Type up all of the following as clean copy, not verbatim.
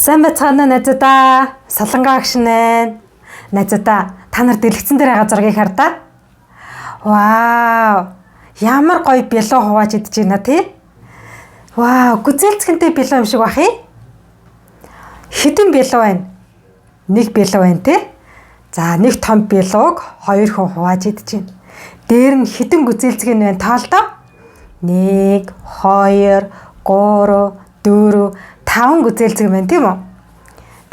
Сайн байцгаана найзуудаа. Солонгоо агшнаа. Найзуудаа та нар дэлгэцэн дээр байгаа зургийг хардаа. Вау! Ямар гоё бэло хувааж идэж байна тий? Вау, гүзээлцгэнтэй бэло юм шиг бах юм. Хэдэн бэло байна? Нэг бэло байна тий? За, нэг том бэлог хоёр хүн хувааж идэж байна. Дээр нь хэдэн гүзээлцгэн байна тоолдоо? 1 2 3 4 5 гүзээлцэг байна тийм үү?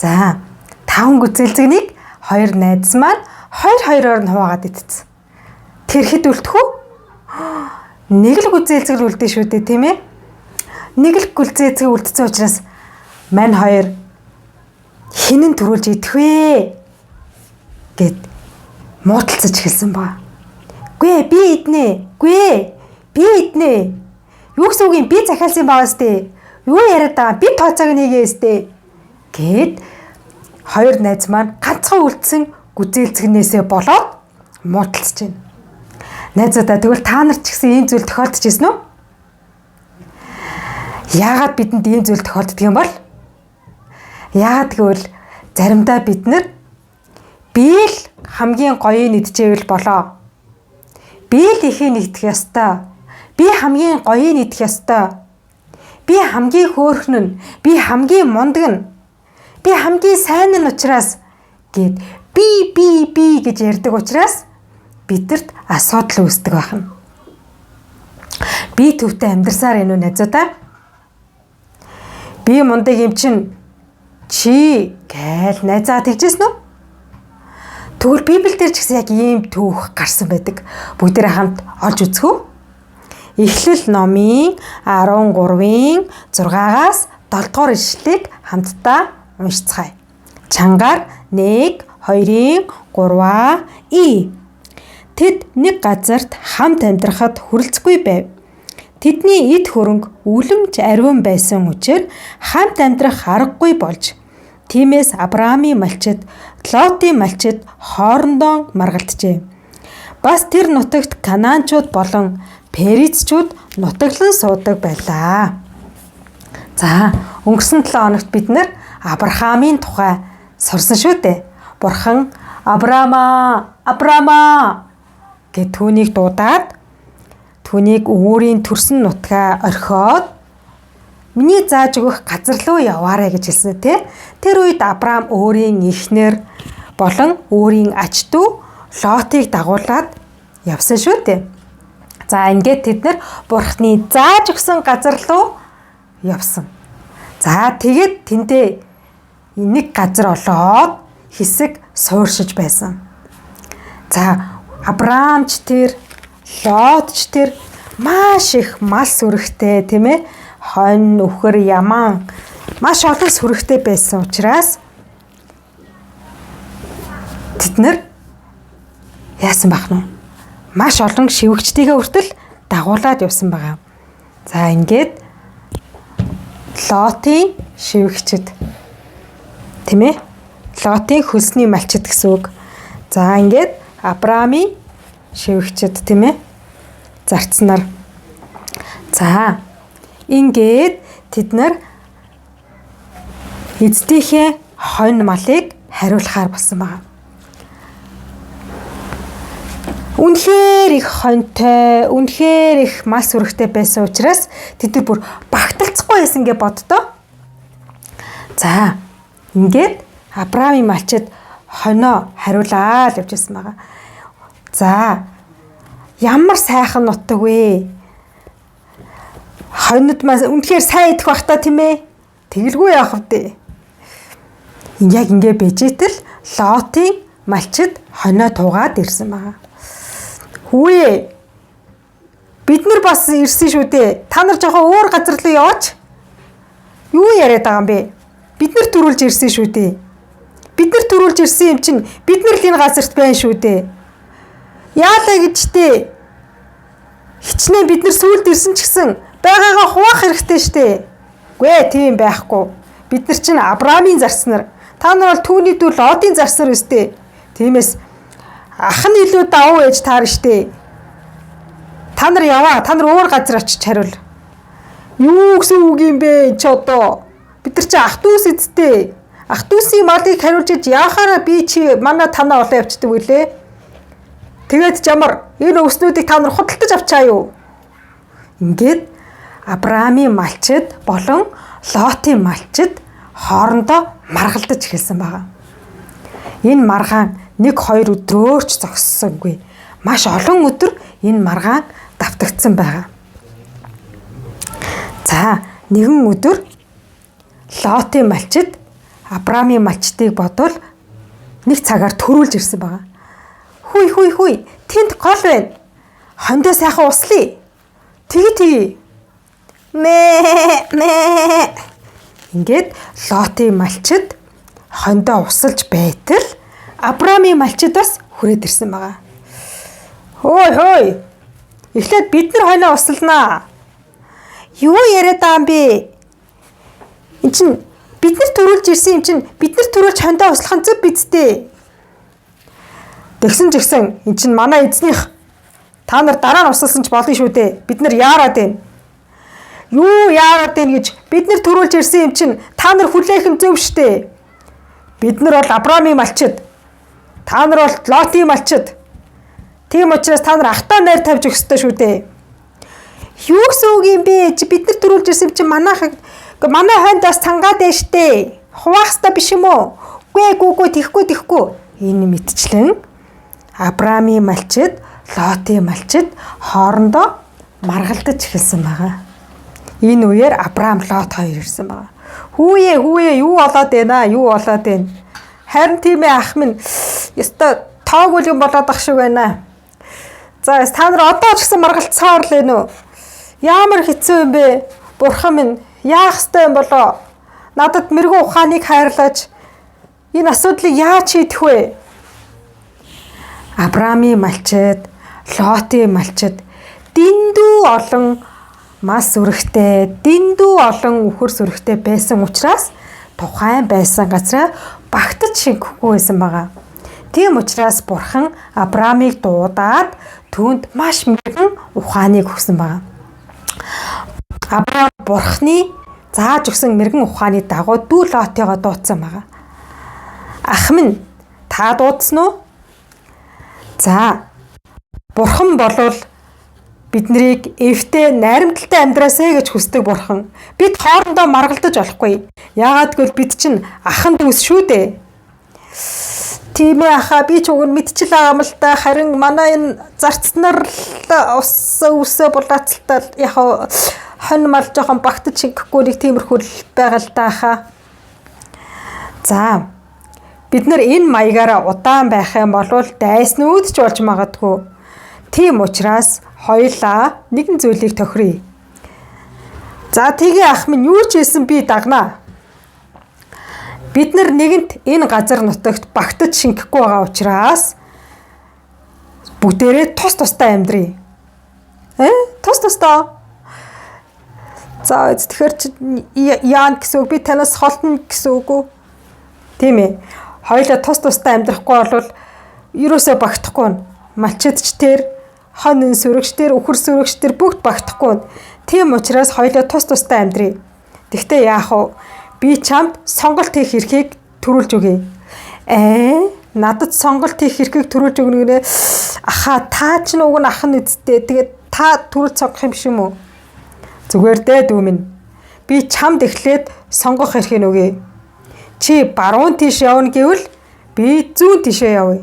За, 5 гүзээлцэгнийг хоёр найз маань хоёр-хоёроор нь хуваагаад идсэн. Тэр хэд үлдэх үү? Нэг л гүзээлцэг үлдэн шүү дээ, тийм ээ? Нэг л гүзээлцэг үлдсэн учраас мань хоёр хинэн төрүүлж идэх вэ гэд муудалцаж эхэлсэн ба. Гүй би иднэ. Гүй би иднэ. Юу гэсэн үг юм, би захиалсан байгаа сте. Юу яриад байгаа? Би тооцоог нэгээ сте. Гэд хоёр найз маань ганцхан үлдсэн гүзээлцгнээсээ болоод муудалцаж байна. Найзуудаа тэгвэл та нар ч гэсэн ийм зүйл тохиолдож ирсэн үү? Яагаад бидэнд ийм зүйл тохиолддог юм бол? Яагаад гэвэл заримдаа бид нар би л хамгийн гоёыг идчихвэл болоо. Би л ихийг нэгдэх ёстой. Би хамгийн гоёыг нэгдэх ёстой. Би хамгийн хөөрхөн нь, би хамгийн мундаг нь, би хамгийн сайн нь учраас гэд би гэж ярьдаг учраас бидэрт асуудал үүсдэг байна. Би төвтэй амьдарсаар энэ найзуудаа. Би мундаг юм чин чи гээл найзаа тэгжсэн үү? Тэгвэл Библиэлд ч гэсэн яг ийм түүх гарсан байдаг. Бүгдээрээ хамт олж үзэх үү? Эхлэл номын 13-ийн 6-аас 7 дугаар ишлэлийг хамтдаа уншицгаая. Чангаар 1, 2, 3 И. Тэд нэг газарт хамт амьдрахад хүрэлцэхгүй байв. Тэдний эд хөрөнгө үлэмж ариун байсан учраас хамт амьдрах аргагүй болж, тиймээс Авраамийн малчид, Лотын малчид хоорондоо маргалджээ. Бас тэр нутагт Канаанчууд болон Перизчүүд нутаглан суудаг байлаа. За, өнгөрсөн 7 хоногт бид нэр Авраамийн тухай сурсан шүү дээ. Бурхан Авраамаа гэд түүнийг дуудаад түүнийг өөрийн төрсөн нутгаа орхиод миний зааж өгөх газар руу яваарэ гэж хэлсэн тий. Тэр үед Авраам өөрийн эхнэр болон өөрийн ач дүү Лотыг дагуулад явсан шүү дээ. За, ингээд тэд нар Бурханы зааж өгсөн газар руу явсан. За, тэгээд тэндээ нэг газар олоод хэсэг сууршиж байсан. За, Авраамч тэр, Лотч тэр маш их мал сүрэгтэй, тийм ээ? Хонь, үхэр, яман маш олон сүрэгтэй байсан учраас тэд нар яасан бах нь? Маш олон шивгчдийгээ хүртэл дагуулад явсан байгаа. За, ингээд Лотын шивгчд, тийм ээ? Лотын хөлсний малчид гэсэн үг. За, ингээд Авраамийн шивгчд, тийм ээ? Зарцнаар. За, ингээд тэд нар эцдийнхээ хонь малыг хариулахаар болсон байгаа. Үнэхээр их хоньтой, үнэхээр их мал сүрэгтэй байсан учраас тэд нар бүр багталцахгүй байсан гэж боддоо. За, ингээд Авраамийн малчид хоноо хариулаад явжсэн байгаа. За, ямар сайхан нутаг вэ? Хоньд маань үнэхээр сайн идэх бах та, тийм ээ? Тэгэлгүй яах вэ? Яг ингээд бэжэтэл Лотын малчид хоноо туугаад ирсэн байгаа. Хүүе. Бид нар бас ирсэн шүү дээ. Та нар жоохон өөр газар руу яваач. Юу яриад байгаа юм бэ? Бид нар төрүүлж ирсэн шүү дээ. Бид нар төрүүлж ирсэн юм чинь бид нар л энэ газарт байна шүү дээ. Яалаа гэжтэй. Хичнээн бид нар сүулт ирсэн ч гэсэн байгаагаа хуваах хэрэгтэй штэ. Гүй тийм байхгүй. Бид нар чинь Авраамийн зарцнаар. Та нар бол түүний дүү Лотын зарцнаар өстэй. Тиймээс ах нь илүү давуу ээж таар штэ. Та нар яваа. Та нар өөр газар очиж хариул. Юу гэсэн үг юм бэ чи одоо? Бид нар чи ах дүүс эзтэй. Ах дүүсийн малыг хариулж иж яахаараа би чи манай танаа олоо явчихдаг үлээ. Тэгээд жамар энэ өвснүүдийг та нар худалдаж авчаа юу? Ингээд Авраамийн малчид болон Лотын малчид хоорондоо маргалдаж эхэлсэн байгаа. Энэ маргаан 1-2 өдрөөч зогссонгүй. Маш олон өдөр энэ маргаан давтагдсан байгаа. За нэгэн өдөр Лотын малчид Авраамийн малчдыг бодвол нэг цагаар төрүүлж ирсэн байгаа. Хүй тэнд гол байна. Хондоо сайхан услая. Тгий. Мэ. Ингээд Лотын малчид хондоо усалж байтал Авраамийн малчидаас хүрээд ирсэн байгаа. Хөөй. Эхлээд бид нар хоноо усалнаа. Юу яриад байгаа юм бэ? Энд чинь бид нар төрүүлж ирсэн юм чинь бид нар төрүүлж хондоо услах нь зөв бидтэй. Тэгсэн ч гэсэн эн чинь манай эзнийх. Та нар дараа нь усалсан ч болно шүү дээ. Бид нар яарад байна. Юу яарад байна гэж бид нар төрүүлж ирсэн юм чинь та нар хүлээх нь зөв штэ. Бид нар бол Авраамийн малчид. Та нар бол Лотын малчид. Тийм учраас та нар ахтаа найр тавьж өгөх ёстой шүү дээ. Юу гэсэн үг юм бэ? Бид нар төрүүлж ирсэн юм чинь манай хондоос цангаад байна штэ. Хуваах ёстой биш юм уу? Үгүй тэхгүй. Энэ мэдчлэн Авраамийн малчид, Лотын малчид хоорондоо маргалдаж эхэлсэн байгаа. Энэ үеэр Авраам, Лот хоёр ирсэн байгаа. Хүүе юу болоод байна? Харин тийм ээ ах минь. Ёстой тоогүй юм болоод ах шиг байна. За та нар одоо ч гэсэн маргалцсаар л байна уу? Ямар хэцүү юм бэ? Бурхан минь яах ёстой юм болоо? Надад мэрэгэн ухааныг хайрлаач. Энэ асуудлыг яаж шийдэх вэ? Авраамийн малчид, Лотын малчид дэндүү олон мас сүрэгтэй, дэндүү олон үхэр сүрэгтэй байсан учраас тухайн байсан газраа багтаж шингэхгүй байсан байгаа. Тийм учраас Бурхан Авраамыг дуудаад түүнд маш мэрэгэн ухааныг өгсөн байгаа. Авраам Бурханы зааж өгсөн мэрэгэн ухааны дагуу дүү Лотыгоо дуудсан байгаа. Ах минь, та дуудсан уу? За, Бурхан болвол биднийг эвтэй найрамдалтай амьдраасай гэж хүсдэг Бурхан. Бид хоорондоо маргалдаж болохгүй. Яагаад гэвэл бид чинь ахын дүүс шүү дээ. Тийм ээ ахаа би ч уг нь мэдчил байгаа юм л да. Харин манай энэ зарцнаар усаа булаацалтаа яг хонь мал жоохон багтаж шингэхгүй нэг тиймэрхүү байгаа л да ахаа. За, бид нар энэ маягаараа удаан байх юм бол дайснууд ч болж магадгүй. Тийм учраас хоёулаа нэгэн зүйлийг тохиръя. За тэгээ ах минь юу ч хэлсэн би дагнаа. Бид нар нэгэнт энэ газар нутагт багтаж шингэхгүй байгаа учраас бүгдээрээ тус тустай амьдрий. Тус тустай. За тэгэхээр яан гэсэн үг би танаас холтно гэсэн үг үү? Тийм ээ. Хоёулаа тус тустай амьдрахгүй бол ерөөсөө багтахгүй. Малчид ч тэр, хонь сүрэгч тэр, үхэр сүрэгч тэр бүгд багтахгүй. Тийм учраас хоёулаа тус тустай амьдрий. Тэгтээ яах вэ? Би чамд сонголт хийх эрхийг төрүүлж өгье. Надад сонголт хийх эрхийг төрүүлж өгнө гэнэ. Аха та ч нүг нь ах нь эзтэй. Тэгээд та төрүүлж сонгох юм биш юм уу? Зүгээр дээ дүү минь. Би чамд эхлээд сонгох эрхийг өгье. Чи баруун тийш явна гэвэл би зүүн тийшээ явъя.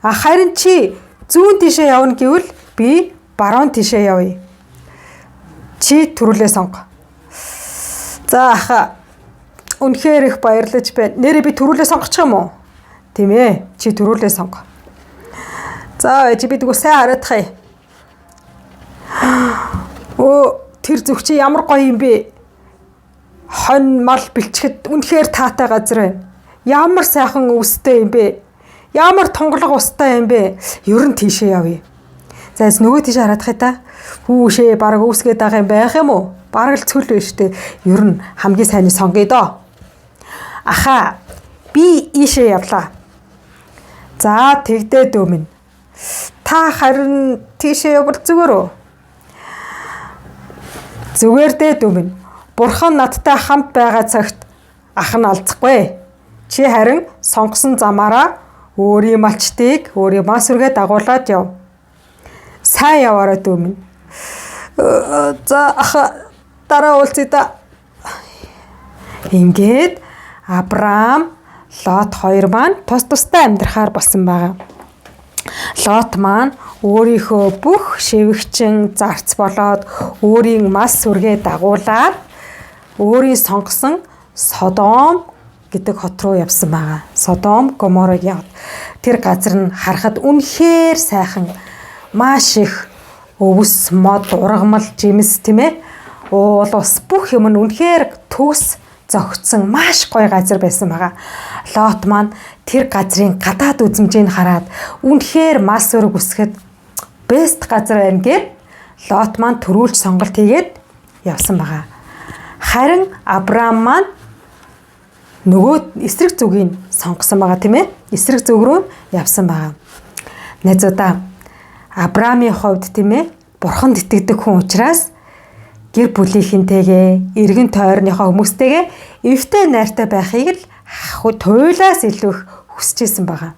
Харин чи зүүн тийшээ явна гэвэл би баруун тийшээ явъя. Чи төрүүлээ сонго. За аха үнэхээр их баярлаж байна. Нэрээ би төрүүлээ сонгочих юм уу? Тийм ээ. Чи төрүүлээ сонго. За чи би дгүү сайн хараадах юм. Тэр зүг чи ямар гоё юм бэ? Хонь мал бэлчгэд үнэхээр таатай газар байна. Ямар сайхан өвстэй юм бэ? Ямар тунгалаг устай юм бэ? Ер нь тийшээ явъя. За нөгөө тийш хараадах та. Хүүшээ бараг өвсгээд байгаа юм байх юм уу? Бараг л цөл байж тээ. Ер нь хамгийн сайн сонгоё доо. Аха би ийшээ явлаа. За тэгдээ дөө минь. Та харин тийшээ явбал зүгээр үү? Зүгээр дээ дөө минь. Бурхан надтай хамт байгаа цагт ах нь алзахгүй. Чи харин сонгосон замаараа өөрийн малчтыг өөрийн мас үргээ дагуулад яв. Сайн яваарай дүү минь. За ах дараа уулзъя да. Ингээд Авраам, Лот хоёр маань тус тустай амьдрахаар болсон байгаа. Лот маань өөрийнхөө бүх шивгчин зарц болоод өөрийн мас сүргээ дагуулад өөрийн сонгосон Содом гэдэг хот руу явсан байгаа. Содом, Гоморыг явд. Тэр газар нь харахад үнэхээр сайхан, маш их өвс, мод, ургамал, жимс тийм ээ. Уул ус бүх юм нь үнэхээр төгс зөгцсөн маш гоё газар байсан байгаа. Лот маань тэр газрын гадаад үзмжийг хараад үнэхээр мас өрөг үсгэд бест газар байна гэд Лот маань төрүүлж сонголт хийгээд явсан байгаа. Харин Авраам маань нөгөө эсрэг зүгийг сонгосон байгаа тийм ээ. Эсрэг зүг рүү явсан байгаа. Найзуудаа, Авраамийн хувьд тийм ээ, Бурханд итгэдэг хүн учраас гэр бүлийнхэнтэйгээ, эргэн тойрныхоо хүмүүстэйгээ эвтэй найртай байхыг л туйлаас илүү их хүсэж исэн байгаа.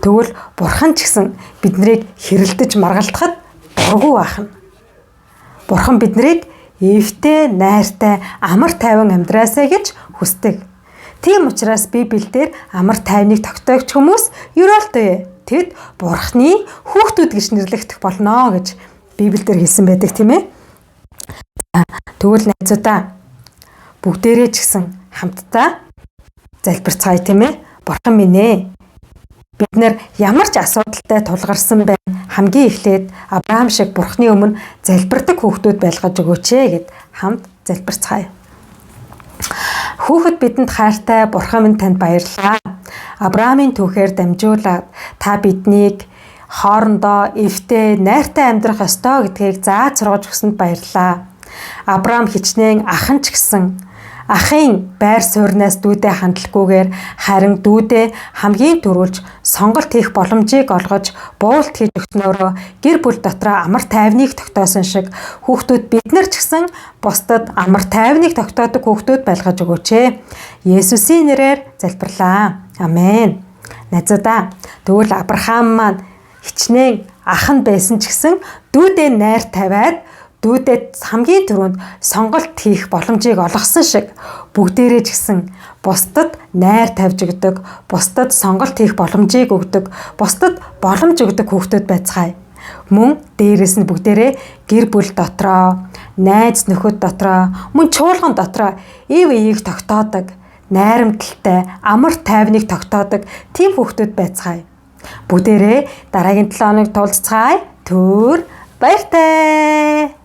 Тэгвэл Бурхан ч гэсэн биднийг хэрэлдэж маргалдахад дургүй байна. Бурхан биднийг эвтэй, найртай, амар тайван амьдраасай гэж хүсдэг. Тийм учраас Библиэлд амар тайвныг тогтоогч хүмүүс ерөөлтэй. Тэд Бурханы хүүхдүүд гэж нэрлэгдэх болно гэж Библиэлд хэлсэн байдаг тийм ээ. Тэгвэл найзуудаа, бүгдээрээ ч гэсэн хамтдаа залбирцгаая тийм ээ. Бурхан минь ээ, бид нар ямар ч асуудалтай тулгарсан байна. Хамгийн эхлээд Авраам шиг Бурханы өмнө залбирдаг хүүхдүүд байлгаж өгөөч гэд хамт залбирцгаая. Хүүхэд бидэнд хайртай Бурхан минь танд баярлалаа. Авраамийн түүхээр дамжуулаад та биднийг хоорондоо эвтэй, найртай амьдрах ёстой гэдгийг зааж сургаж өгсөнд баярлалаа. Авраам хичнээн ахын ч гэсэн ахын байр суурнаас дүүдээ хандлаггүйгээр харин дүүдээ хамгийн түрүүлж сонголт хийх боломжийг олгож буулт хийж өгснөөрөө гэр бүл дотроо амар тайвныг тогтоосон шиг хүүхдүүд бид нар ч гэсэн бусдад амар тайвныг тогтоодог хүүхдүүд байлгаж өгөөч. Есүсийн нэрээр залбирлаа. Амен. Найзуудаа, тэгвэл Авраам маань хичнээн ахын байсан ч гэсэн дүүдээ найр тавиад дүүдэд хамгийн түрүүнд сонголт хийх боломжийг олгосон шиг бүгдээрээ ч гэсэн бусдад найр тавьж өгдөг, бусдад сонголт хийх боломжийг өгдөг, бусдад боломж өгдөг хүүхдүүд байцгаая. Мөн дээрэс нь бүгдээрээ гэр бүл дотроо, найз нөхөд дотроо, мөн чуулган дотроо ив эийг тогтоодог, найрамдалтай, амар тайвныг тогтоодог тийм хүүхдүүд байцгаая. Бүгдээрээ дараагийн 7 хоног тулцгаая. Түр баяртай.